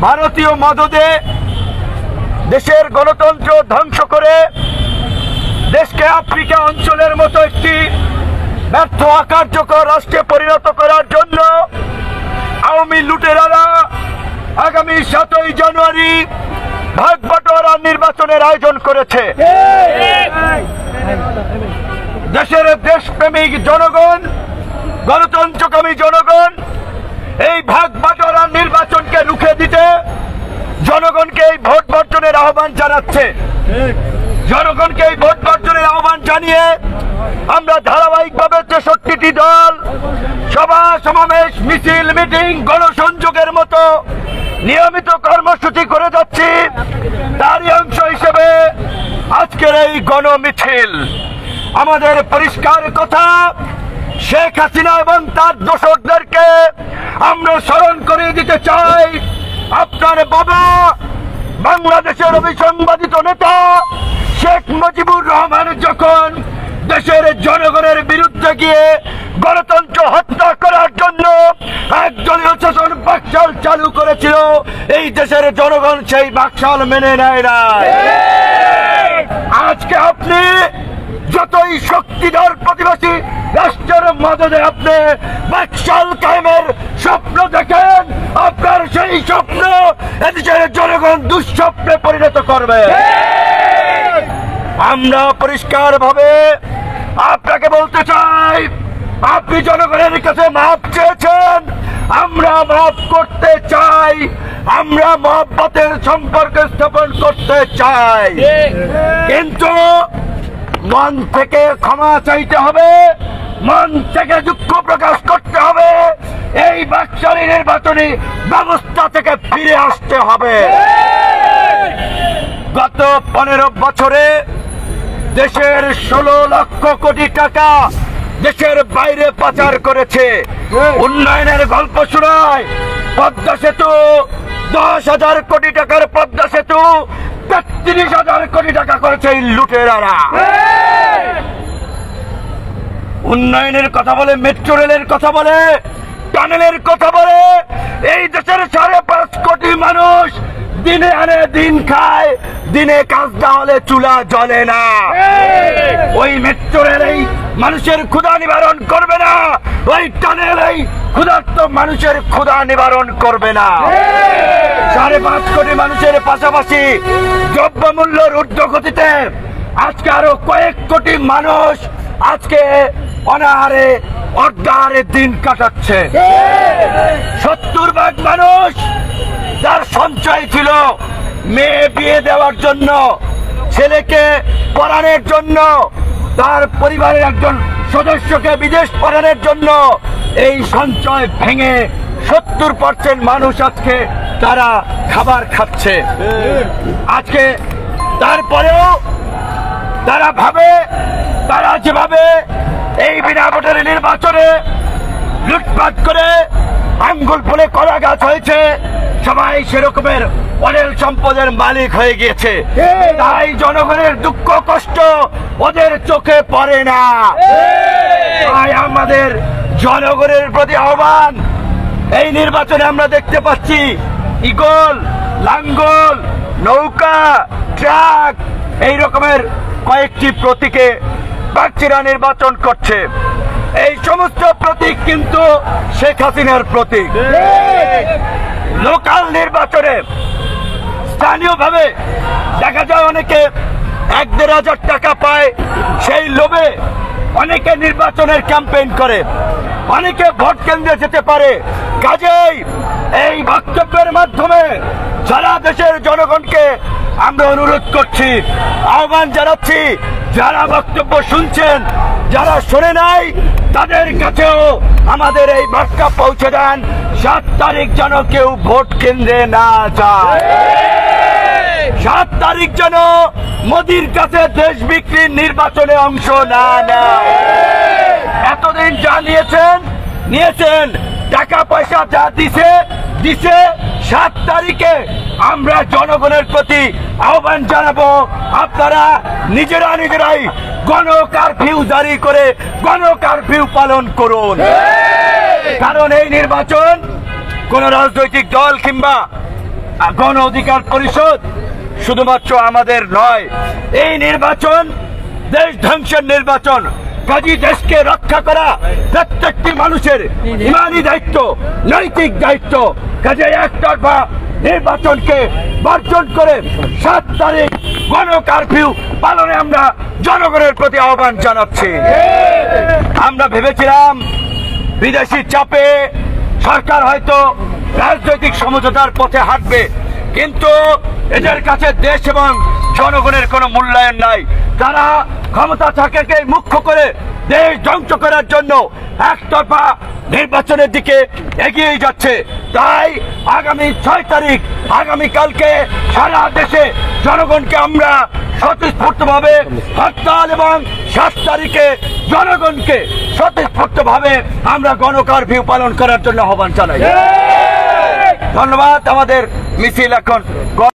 ভারতীয় মদদে দেশের গণতন্ত্র ধ্বংস করে দেশকে আফ্রিকা অঞ্চলের মতো একটি ব্যর্থ অকার্যকর রাষ্ট্রে পরিণত করার জন্য আওয়ামী লুটেরারা আগামী 7ই জানুয়ারি ভাগ বাটোয়ারা নির্বাচনের আয়োজন করেছে। দেশের দেশপ্রেমিক জনগণ, গণতন্ত্রকামী জনগণ এই ভাগ বাটোয়ারা নির্বাচনকে রুখে দিতে জনগণকে এই ভোট বর্জনের আহ্বান জানাচ্ছে। জনগণকে এই ভোট বর্জনের আহ্বান জানিয়ে আমরা ধারাবাহিকভাবে 63টি দল সভা সমাবেশ মিছিল মিটিং গণসংযোগের মতো নিয়মিত কর্মসূচি করে যাচ্ছি। তারই অংশ হিসেবে আজকের এই গণমিছিল। আমাদের পরিষ্কার কথা, শেখ হাসিনা এবং তার দোসরদেরকে আমরা স্মরণ করে দিতে চাই। আপনার বাবা বাংলাদেশের অবিসংবাদিত নেতা শেখ মুজিবুর রহমান যখন দেশের জনগণের বিরুদ্ধে গিয়ে গণতন্ত্র হত্যা করার জন্য একদলীয় শাসন বাকশাল চালু করেছিল, এই দেশের জনগণ সেই বাকশাল মেনে নেয় না। আজকে আপনি যতই শক্তিধর প্রতিবেশী রাষ্ট্রের মদদে আপনি বাকশাল কায়েমের স্বপ্ন দেখেন, আপনার সেই স্বপ্ন এদেশের জনগণ দুঃস্বপ্নে পরিণত করবে। আমরা পরিষ্কার ভাবে আপনাকে বলতে চাই, আপনি জনগণের কাছে মাফ চেয়েছেন, আমরা মাফ করতে চাই, আমরা মহব্বতের সম্পর্ক স্থাপন করতে চাই, কিন্তু মন থেকে ক্ষমা চাইতে হবে, মন থেকে দুঃখ প্রকাশ করতে হবে, এই বাকশালী নির্বাচনী ব্যবস্থা থেকে ফিরে আসতে হবে। গত 15 বছরে দেশের 16 লক্ষ কোটি টাকা দেশের বাইরে পাচার করেছে। উন্নয়নের গল্প শোনায়, পদ্মা সেতু 10,000 কোটি টাকার পদ্মা সেতু 33,000 কোটি টাকা করেছে এই লুটেরারা। উন্নয়নের কথা বলে, মেট্রো রেলের কথা বলে, টানেলের কথা বলে, এই দেশের 5.5 কোটি মানুষ দিনে আনে দিন খায়, দিনে কাজ না হলে চুলা জ্বলে না। ওই মেট্রো রেল এই মানুষের ক্ষুধা নিবারণ করবে না, ওই টানেল এই ক্ষুধার্ত মানুষের ক্ষুধা নিবারণ করবে না। 5.5 কোটি মানুষের পাশাপাশি দ্রব্যমূল্যের ঊর্ধ্বগতিতে আজকে আরো কয়েক কোটি মানুষ আজকে অনাহারে অর্ধাহারে দিন কাটাচ্ছে। 70 ভাগ মানুষ যার সঞ্চয় ছিল মেয়ে বিয়ে দেওয়ার জন্য, ছেলেকে পড়ানোর জন্য, তার পরিবারের একজন সদস্যকে বিদেশ পড়ানোর জন্য, এই সঞ্চয় ভেঙে 70% মানুষ আজকে তারা খাবার খাচ্ছে। আজকে তারপরেও তারা ভাবে, তারা যেভাবে এই বিনা ভোটের নির্বাচনে লুটপাট করে আঙ্গুল ফুলে কলা গাছ হয়েছে, সবাই সেরকমের অনেক সম্পদের মালিক হয়ে গিয়েছে। তাই জনগণের দুঃখ কষ্ট ওদের চোখে পড়ে না। তাই আমাদের জনগণের প্রতি আহ্বান, এই নির্বাচনে আমরা দেখতে পাচ্ছি ইগল, লাঙ্গল, নৌকা, ট্রাক এই রকমের কয়েকটি প্রতীকে প্রার্থীরা নির্বাচন করছে। এই সমস্ত প্রতীক কিন্তু শেখ হাসিনার প্রতীক। লোকাল নির্বাচনে স্থানীয়ভাবে দেখা যায় অনেকে 1-1.5 টাকা পায়, সেই লোভে অনেকে নির্বাচনের ক্যাম্পেইন করে, অনেকে ভোট কেন্দ্রে যেতে পারে। কাজেই এই বক্তব্যের মাধ্যমে সারা দেশের জনগণকে আমরা অনুরোধ করছি, আহ্বান জানাচ্ছি, যারা বক্তব্য শুনছেন, যারা শোনে নাই তাদের কাছেও আমাদের এই বার্তা পৌঁছে দেন, 7 তারিখ যেন কেউ ভোট কেন্দ্রে না যায়। 7 তারিখ যেন মোদির কাছে দেশ বিক্রির নির্বাচনে অংশ না নেয়। এতদিন যা নিয়েছেন, টাকা পয়সা যা দিছে 7 তারিখে আমরা জনগণের প্রতি আহ্বান জানাবো, আপনারা নিজেরাই গণ কারফিউ জারি করে গণ কারফিউ পালন করুন। কারণ এই নির্বাচন কোন রাজনৈতিক দল কিংবা গণ অধিকার পরিষদ শুধুমাত্র আমাদের নয়, এই নির্বাচন দেশ ধ্বংসের নির্বাচন। কাজী দেশকে রক্ষা করা প্রত্যেকটি মানুষের ইমানি দায়িত্ব, নৈতিক দায়িত্ব। কাজে একতরফা নির্বাচনকে বর্জন করে 7 তারিখ গণ কারফিউ পালনে আমরা জনগণের প্রতি আহ্বান জানাচ্ছি। আমরা ভেবেছিলাম বিদেশি চাপে সরকার হয়তো রাজনৈতিক সমঝোতার পথে হাঁটবে, কিন্তু এদের কাছে দেশ এবং জনগণের কোনো মূল্যায়ন নাই। তারা ক্ষমতা থাকাকে মুখ্য করে দেশ ধ্বংস করার জন্য একতরফা নির্বাচনের দিকে এগিয়ে যাচ্ছে। তাই আগামী 6 তারিখ আগামীকালকে সারা দেশে জনগণকে আমরা স্বতঃস্ফূর্তভাবে হরতাল এবং 7 তারিখে জনগণকে স্বতঃস্ফূর্তভাবে আমরা গণ কারফিউ পালন করার জন্য আহ্বান জানাই। ধন্যবাদ। আমাদের মিছিল এখন